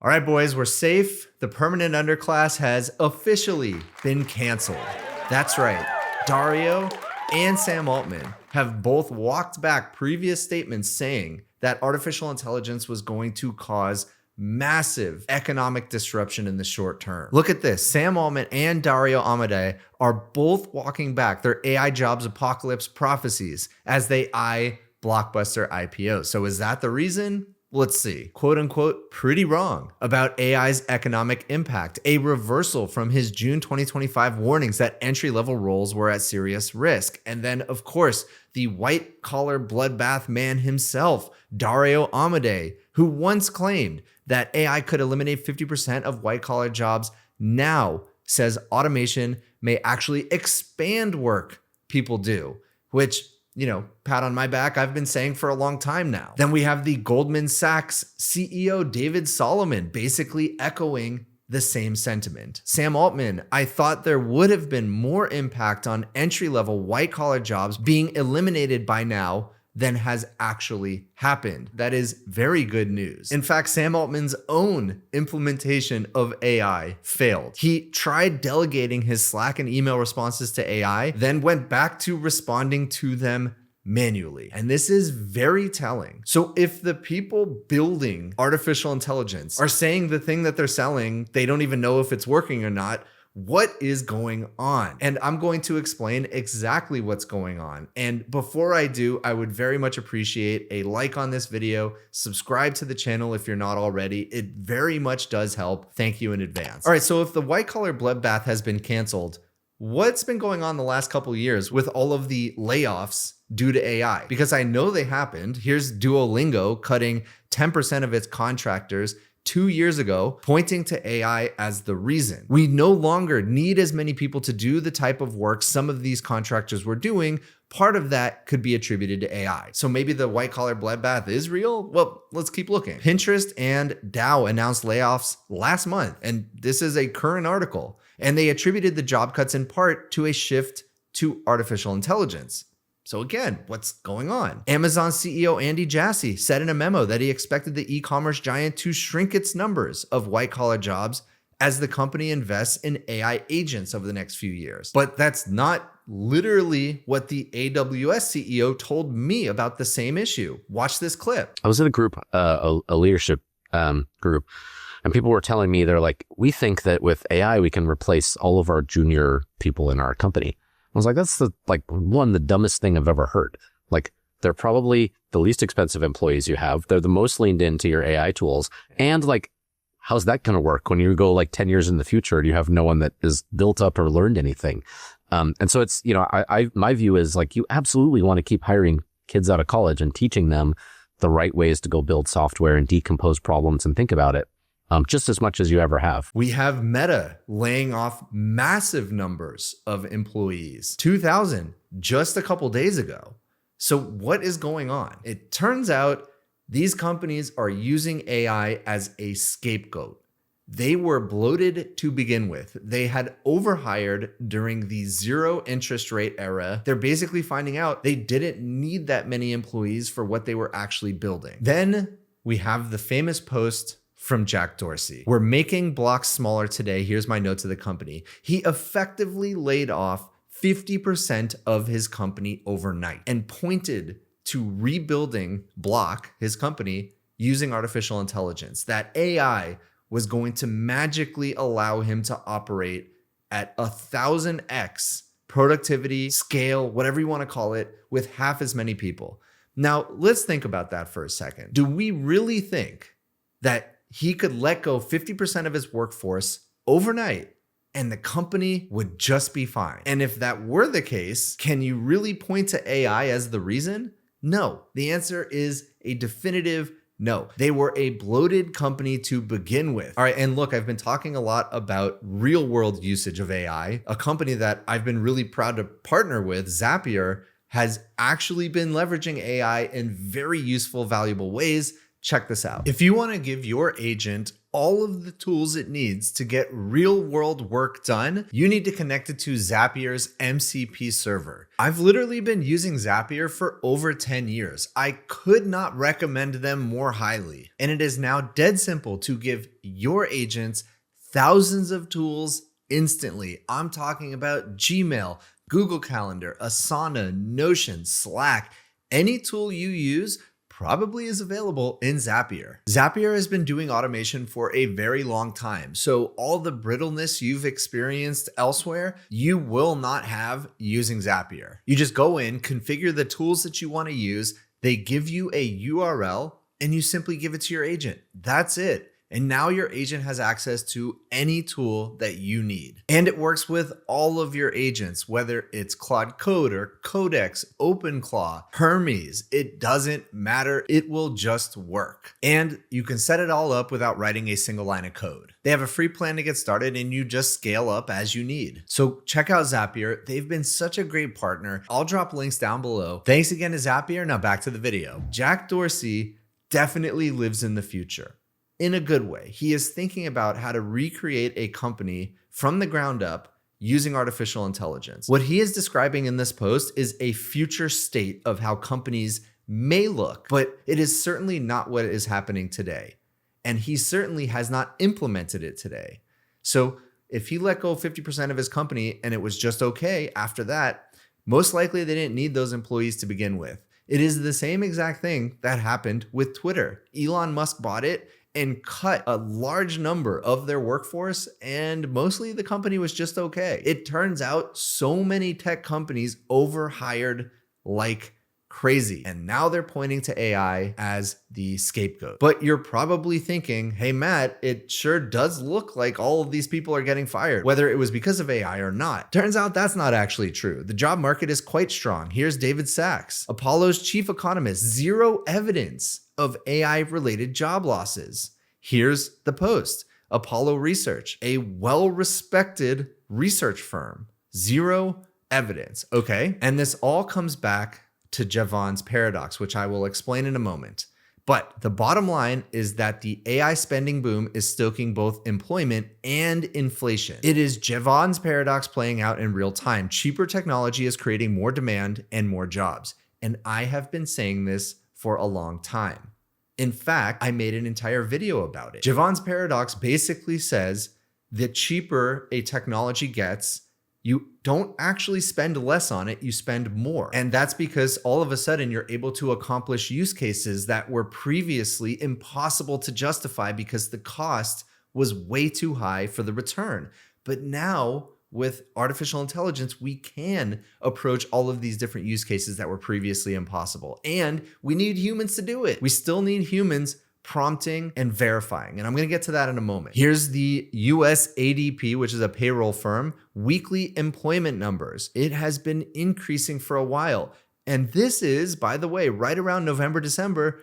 All right, boys, we're safe. The permanent underclass has officially been canceled. That's right. Dario and Sam Altman have both walked back previous statements saying that artificial intelligence was going to cause massive economic disruption in the short term. Look at this. Sam Altman and Dario Amodei are both walking back their AI jobs apocalypse prophecies as they eye blockbuster IPOs. So is that the reason? Let's see. Quote unquote, pretty wrong about AI's economic impact, a reversal from his June 2025 warnings that entry-level roles were at serious risk. And then, of course, the white-collar bloodbath man himself, Dario Amodei, who once claimed that AI could eliminate 50% of white-collar jobs, now says automation may actually expand work people do, which, pat on my back, I've been saying for a long time now. Then we have the Goldman Sachs CEO, David Solomon, basically echoing the same sentiment. Sam Altman, I thought there would have been more impact on entry-level white-collar jobs being eliminated by now than has actually happened. That is very good news. In fact, Sam Altman's own implementation of AI failed. He tried delegating his Slack and email responses to AI, then went back to responding to them manually. And this is very telling. So if the people building artificial intelligence are saying the thing that they're selling, they don't even know if it's working or not, what is going on? And I'm going to explain exactly what's going on. And before I do, I would very much appreciate a like on this video, subscribe to the channel if you're not already. It very much does help. Thank you in advance. All right, so if the white collar bloodbath has been canceled, what's been going on the last couple of years with all of the layoffs due to AI? Because I know they happened. Here's Duolingo cutting 10% of its contractors 2 years ago, pointing to AI as the reason. We no longer need as many people to do the type of work some of these contractors were doing. Part of that could be attributed to AI. So maybe the white collar bloodbath is real? Well, let's keep looking. Pinterest and Dow announced layoffs last month, and this is a current article, and they attributed the job cuts in part to a shift to artificial intelligence. So again, what's going on? Amazon CEO Andy Jassy said in a memo that he expected the e-commerce giant to shrink its numbers of white-collar jobs as the company invests in AI agents over the next few years. But that's not literally what the AWS CEO told me about the same issue. Watch this clip. I was in a group, a leadership group, and people were telling me, they're like, we think that with AI, we can replace all of our junior people in our company. I was like, that's the dumbest thing I've ever heard. Like, they're probably the least expensive employees you have. They're the most leaned into your AI tools. And how's that going to work when you go 10 years in the future and you have no one that is built up or learned anything? And so it's, my view is you absolutely want to keep hiring kids out of college and teaching them the right ways to go build software and decompose problems and think about it. Just as much as you ever have. We have Meta laying off massive numbers of employees, 2,000 just a couple days ago. So what is going on? It turns out these companies are using AI as a scapegoat. They were bloated to begin with. They had overhired during the zero interest rate era. They're basically finding out they didn't need that many employees for what they were actually building. Then we have the famous post from Jack Dorsey. We're making blocks smaller today. Here's my note to the company. He effectively laid off 50% of his company overnight and pointed to rebuilding Block, his company, using artificial intelligence. That AI was going to magically allow him to operate at 1,000x productivity, scale, whatever you want to call it, with half as many people. Now, let's think about that for a second. Do we really think that he could let go 50% of his workforce overnight and the company would just be fine? And if that were the case, can you really point to AI as the reason? No. The answer is a definitive no. They were a bloated company to begin with. All right, and look, I've been talking a lot about real world usage of AI. A company that I've been really proud to partner with, Zapier, has actually been leveraging AI in very useful, valuable ways. Check this out. If you want to give your agent all of the tools it needs to get real world work done, you need to connect it to Zapier's MCP server. I've literally been using Zapier for over 10 years. I could not recommend them more highly. And it is now dead simple to give your agents thousands of tools instantly. I'm talking about Gmail, Google Calendar, Asana, Notion, Slack. Any tool you use probably is available in Zapier. Zapier has been doing automation for a very long time, so all the brittleness you've experienced elsewhere, you will not have using Zapier. You just go in, configure the tools that you want to use, they give you a URL, and you simply give it to your agent. That's it. And now your agent has access to any tool that you need. And it works with all of your agents, whether it's Claude Code or Codex, OpenClaw, Hermes, it doesn't matter. It will just work. And you can set it all up without writing a single line of code. They have a free plan to get started and you just scale up as you need. So check out Zapier. They've been such a great partner. I'll drop links down below. Thanks again to Zapier. Now back to the video. Jack Dorsey definitely lives in the future. In a good way. He is thinking about how to recreate a company from the ground up using artificial intelligence. What he is describing in this post is a future state of how companies may look, but it is certainly not what is happening today. And he certainly has not implemented it today. So if he let go 50% of his company and it was just okay after that, most likely they didn't need those employees to begin with. It is the same exact thing that happened with Twitter. Elon Musk bought it and cut a large number of their workforce, and mostly the company was just okay. It turns out so many tech companies overhired like crazy, and now they're pointing to AI as the scapegoat. But you're probably thinking, hey Matt, it sure does look like all of these people are getting fired, whether it was because of AI or not. Turns out that's not actually true. The job market is quite strong. Here's David Sachs, Apollo's chief economist, zero evidence of AI-related job losses. Here's the post. Apollo Research, a well-respected research firm, zero evidence. Okay. And this all comes back to Jevons paradox, which I will explain in a moment. But the bottom line is that the AI spending boom is stoking both employment and inflation. It is Jevons paradox playing out in real time. Cheaper technology is creating more demand and more jobs. And I have been saying this for a long time. In fact, I made an entire video about it. Jevons paradox basically says the cheaper a technology gets, you don't actually spend less on it, you spend more. And that's because all of a sudden you're able to accomplish use cases that were previously impossible to justify because the cost was way too high for the return. But now, with artificial intelligence, we can approach all of these different use cases that were previously impossible. And we need humans to do it. We still need humans prompting and verifying. And I'm going to get to that in a moment. Here's the US ADP, which is a payroll firm, weekly employment numbers. It has been increasing for a while. And this is, by the way, right around November, December,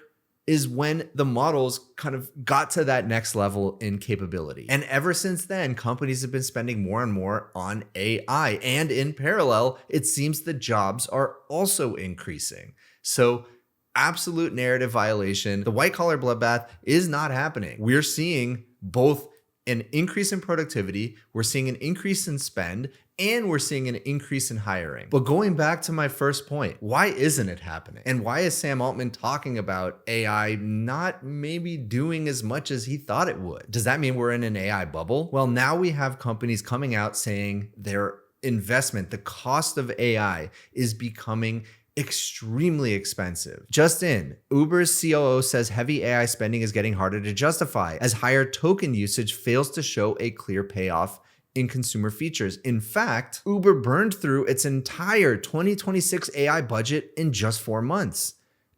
is when the models kind of got to that next level in capability. And ever since then, companies have been spending more and more on AI. And in parallel, it seems the jobs are also increasing. So absolute narrative violation. The white collar bloodbath is not happening. We're seeing both an increase in productivity, we're seeing an increase in spend, and we're seeing an increase in hiring. But going back to my first point, why isn't it happening? And why is Sam Altman talking about AI not maybe doing as much as he thought it would? Does that mean we're in an AI bubble? Well, now we have companies coming out saying their investment, the cost of AI is becoming extremely expensive. Just in, Uber's COO says heavy AI spending is getting harder to justify as higher token usage fails to show a clear payoff in consumer features. In fact, Uber burned through its entire 2026 AI budget in just 4 months.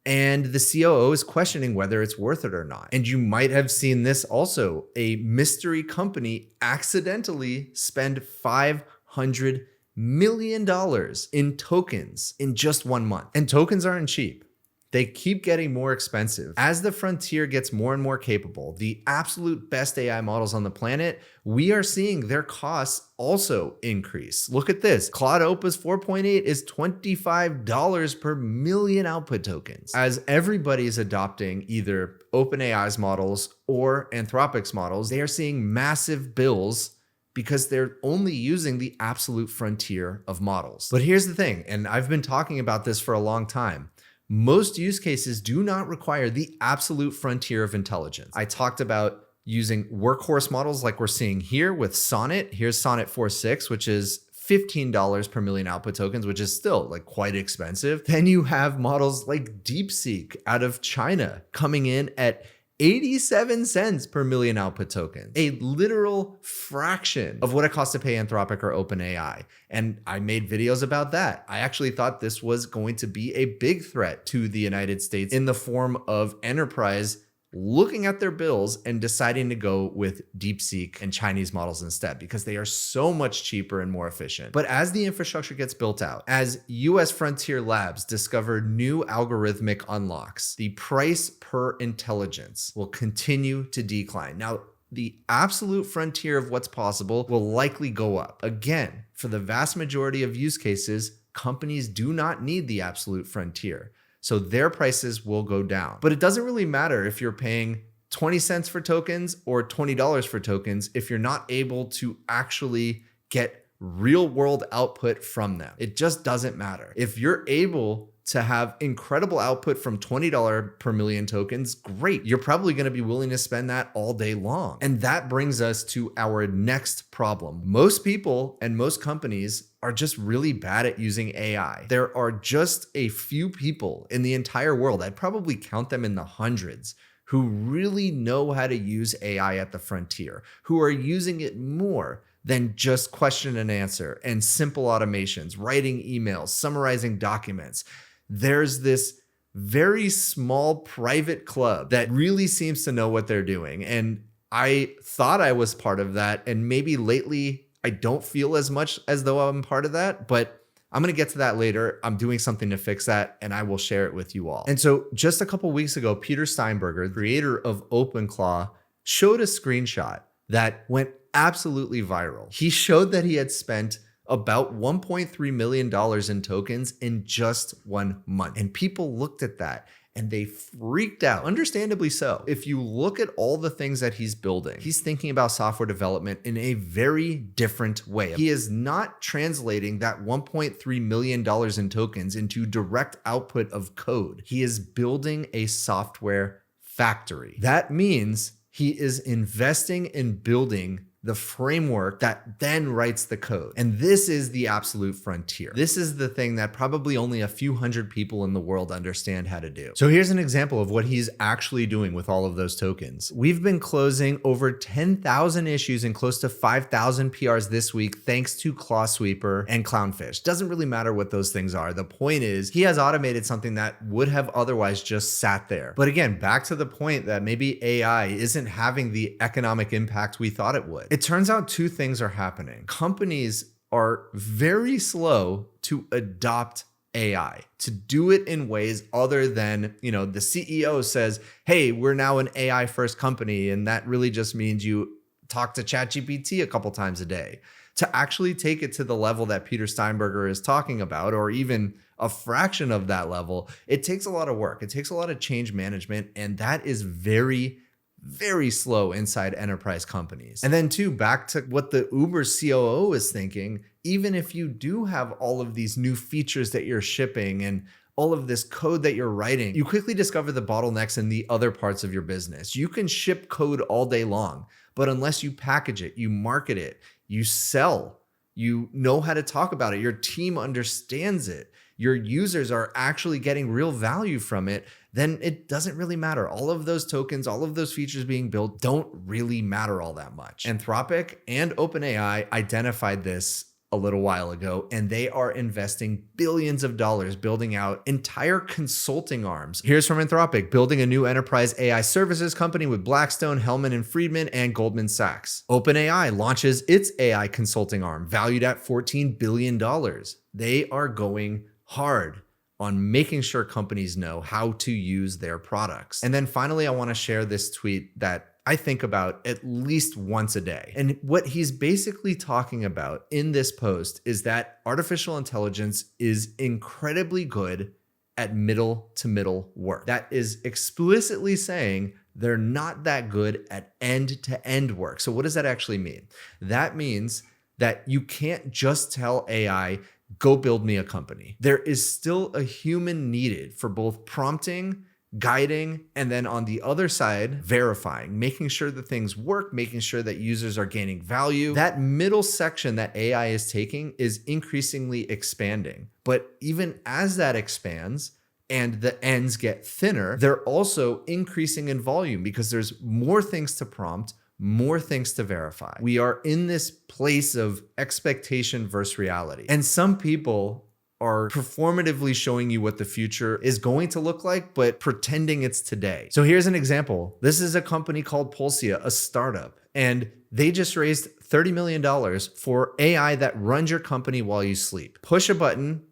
And the COO is questioning whether it's worth it or not. And you might have seen this also. A mystery company accidentally spend $500 million in tokens in just 1 month. And tokens aren't cheap. They keep getting more expensive. As the frontier gets more and more capable, the absolute best AI models on the planet, we are seeing their costs also increase. Look at this. Claude Opus 4.8 is $25 per million output tokens. As everybody is adopting either OpenAI's models or Anthropic's models, they are seeing massive bills because they're only using the absolute frontier of models. But here's the thing, and I've been talking about this for a long time. Most use cases do not require the absolute frontier of intelligence. I talked about using workhorse models like we're seeing here with Sonnet. Here's Sonnet 4.6, which is $15 per million output tokens, which is still like quite expensive. Then you have models like DeepSeek out of China coming in at 87 cents per million output tokens, a literal fraction of what it costs to pay Anthropic or OpenAI. And I made videos about that. I actually thought this was going to be a big threat to the United States in the form of enterprise looking at their bills and deciding to go with DeepSeek and Chinese models instead because they are so much cheaper and more efficient. But as the infrastructure gets built out, as US frontier labs discover new algorithmic unlocks, the price per intelligence will continue to decline. Now, the absolute frontier of what's possible will likely go up. Again, for the vast majority of use cases, companies do not need the absolute frontier. So their prices will go down. But it doesn't really matter if you're paying 20 cents for tokens or $20 for tokens if you're not able to actually get real world output from them. It just doesn't matter. If you're able to have incredible output from $20 per million tokens, great. You're probably going to be willing to spend that all day long. And that brings us to our next problem. Most people and most companies are just really bad at using AI. There are just a few people in the entire world, I'd probably count them in the hundreds, who really know how to use AI at the frontier, who are using it more than just question and answer and simple automations, writing emails, summarizing documents. There's this very small private club that really seems to know what they're doing. And I thought I was part of that. And maybe lately I don't feel as much as though I'm part of that, but I'm going to get to that later. I'm doing something to fix that and I will share it with you all. And so just a couple weeks ago, Peter Steinberger, the creator of OpenClaw, showed a screenshot that went absolutely viral. He showed that he had spent about $1.3 million in tokens in just 1 month. And people looked at that and they freaked out, understandably so. If you look at all the things that he's building, he's thinking about software development in a very different way. He is not translating that $1.3 million in tokens into direct output of code. He is building a software factory. That means he is investing in building the framework that then writes the code. And this is the absolute frontier. This is the thing that probably only a few hundred people in the world understand how to do. So here's an example of what he's actually doing with all of those tokens. We've been closing over 10,000 issues and close to 5,000 PRs this week thanks to ClawSweeper and Clownfish. Doesn't really matter what those things are. The point is he has automated something that would have otherwise just sat there. But again, back to the point that maybe AI isn't having the economic impact we thought it would. It turns out two things are happening. Companies are very slow to adopt AI, to do it in ways other than, the CEO says, hey, we're now an AI first company. And that really just means you talk to ChatGPT a couple times a day. To actually take it to the level that Peter Steinberger is talking about, or even a fraction of that level, it takes a lot of work. It takes a lot of change management. And that is very slow inside enterprise companies. And then two, back to what the Uber COO is thinking, even if you do have all of these new features that you're shipping and all of this code that you're writing, you quickly discover the bottlenecks in the other parts of your business. You can ship code all day long, but unless you package it, you market it, you sell, you know how to talk about it, your team understands it, your users are actually getting real value from it, then it doesn't really matter. All of those tokens, all of those features being built don't really matter all that much. Anthropic and OpenAI identified this a little while ago, and they are investing billions of dollars building out entire consulting arms. Here's from Anthropic, building a new enterprise AI services company with Blackstone, Hellman and Friedman, and Goldman Sachs. OpenAI launches its AI consulting arm, valued at $14 billion. They are going hard on making sure companies know how to use their products. And then finally, I want to share this tweet that I think about at least once a day. And what he's basically talking about in this post is that artificial intelligence is incredibly good at middle to middle work. That is explicitly saying they're not that good at end to end work. So what does that actually mean? That means that you can't just tell AI, go build me a company. There is still a human needed for both prompting, guiding, and then on the other side, verifying, making sure that things work, making sure that users are gaining value. That middle section that AI is taking is increasingly expanding. But even as that expands, and the ends get thinner, they're also increasing in volume because there's more things to prompt, more things to verify. We are in this place of expectation versus reality. And some people are performatively showing you what the future is going to look like, but pretending it's today. So here's an example. This is a company called Pulsia, a startup, and they just raised $30 million for AI that runs your company while you sleep. Push a button,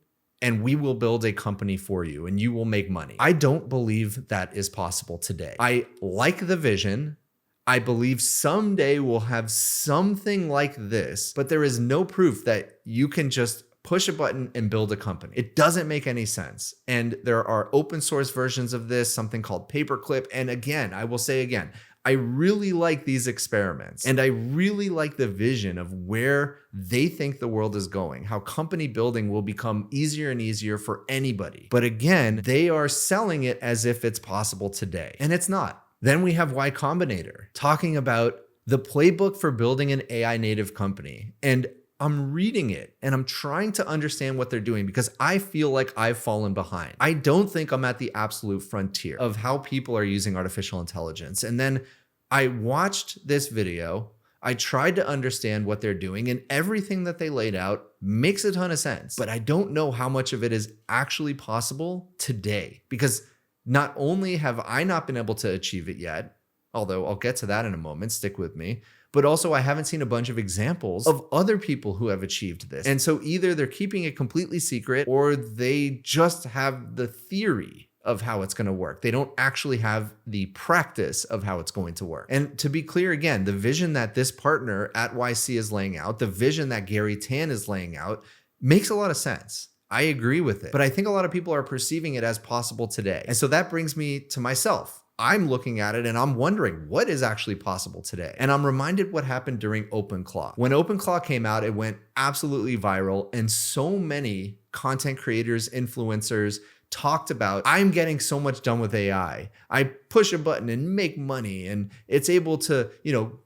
and we will build a company for you and you will make money. I don't believe that is possible today. I like the vision. I believe someday we'll have something like this, but there is no proof that you can just push a button and build a company. It doesn't make any sense. And there are open source versions of this, something called Paperclip. And again, I will say again, I really like these experiments and I really like the vision of where they think the world is going, how company building will become easier and easier for anybody. But again, they are selling it as if it's possible today, and it's not. Then we have Y Combinator talking about the playbook for building an AI native company. And I'm reading it and I'm trying to understand what they're doing because I feel like I've fallen behind. I don't think I'm at the absolute frontier of how people are using artificial intelligence. And then I watched this video. I tried to understand what they're doing, and everything that they laid out makes a ton of sense. But I don't know how much of it is actually possible today because not only have I not been able to achieve it yet, although I'll get to that in a moment, stick with me, but also I haven't seen a bunch of examples of other people who have achieved this. And so either they're keeping it completely secret or they just have the theory of how it's going to work. They don't actually have the practice of how it's going to work. And to be clear again, the vision that this partner at YC is laying out, the vision that Garry Tan is laying out makes a lot of sense. I agree with it, but I think a lot of people are perceiving it as possible today. And so that brings me to myself. I'm looking at it and I'm wondering what is actually possible today. And I'm reminded what happened during OpenClaw. When OpenClaw came out, it went absolutely viral and so many content creators, influencers talked about, I'm getting so much done with AI. I push a button and make money and it's able to,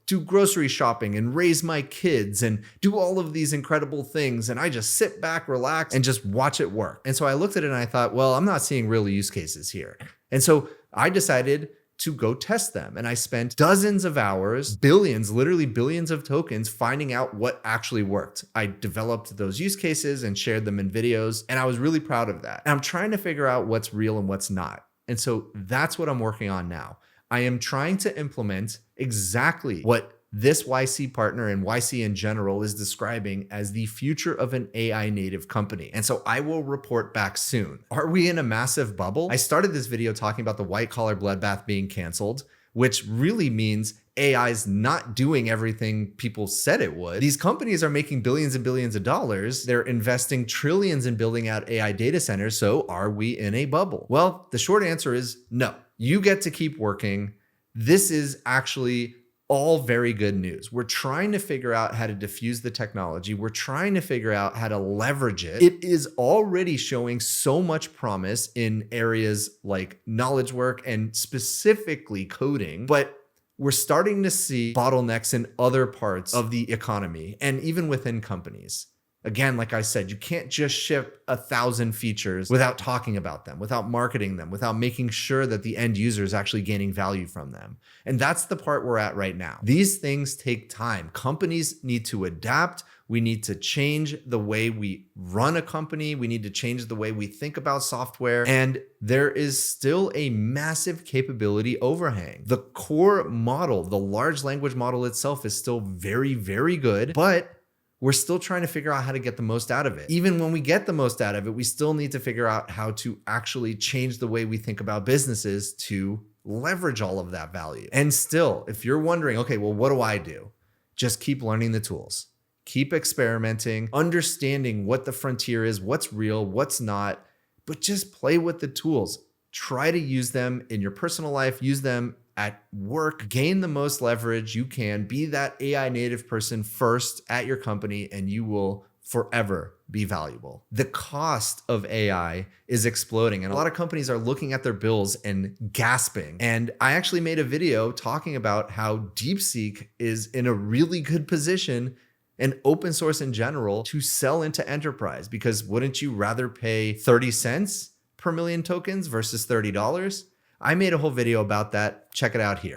do grocery shopping and raise my kids and do all of these incredible things. And I just sit back, relax, and just watch it work. And so I looked at it and I thought, well, I'm not seeing real use cases here. And so I decided to go test them. And I spent dozens of hours, billions, literally billions of tokens, finding out what actually worked. I developed those use cases and shared them in videos. And I was really proud of that. And I'm trying to figure out what's real and what's not. And so that's what I'm working on now. I am trying to implement exactly what this YC partner and YC in general is describing as the future of an AI native company. And so I will report back soon. Are we in a massive bubble? I started this video talking about the white collar bloodbath being canceled, which really means AI's not doing everything people said it would. These companies are making billions and billions of dollars. They're investing trillions in building out AI data centers. So are we in a bubble? Well, the short answer is no. You get to keep working. This is actually all very good news. We're trying to figure out how to diffuse the technology. We're trying to figure out how to leverage it. It is already showing so much promise in areas like knowledge work and specifically coding, but we're starting to see bottlenecks in other parts of the economy and even within companies. Again, like I said, you can't just ship 1,000 features without talking about them, without marketing them, without making sure that the end user is actually gaining value from them. And that's the part we're at right now. These things take time. Companies need to adapt. We need to change the way we run a company. We need to change the way we think about software. And there is still a massive capability overhang. The core model, the large language model itself is still very, very good, but we're still trying to figure out how to get the most out of it. Even when we get the most out of it, we still need to figure out how to actually change the way we think about businesses to leverage all of that value. And still, if you're wondering, okay, well, what do I do? Just keep learning the tools, keep experimenting, understanding what the frontier is, what's real, what's not, but just play with the tools. Try to use them in your personal life, use them at work, gain the most leverage you can, be that AI native person first at your company, and you will forever be valuable. The cost of AI is exploding, and a lot of companies are looking at their bills and gasping. And I actually made a video talking about how DeepSeek is in a really good position, and open source in general, to sell into enterprise, because wouldn't you rather pay 30 cents per million tokens versus $30? I made a whole video about that. Check it out here.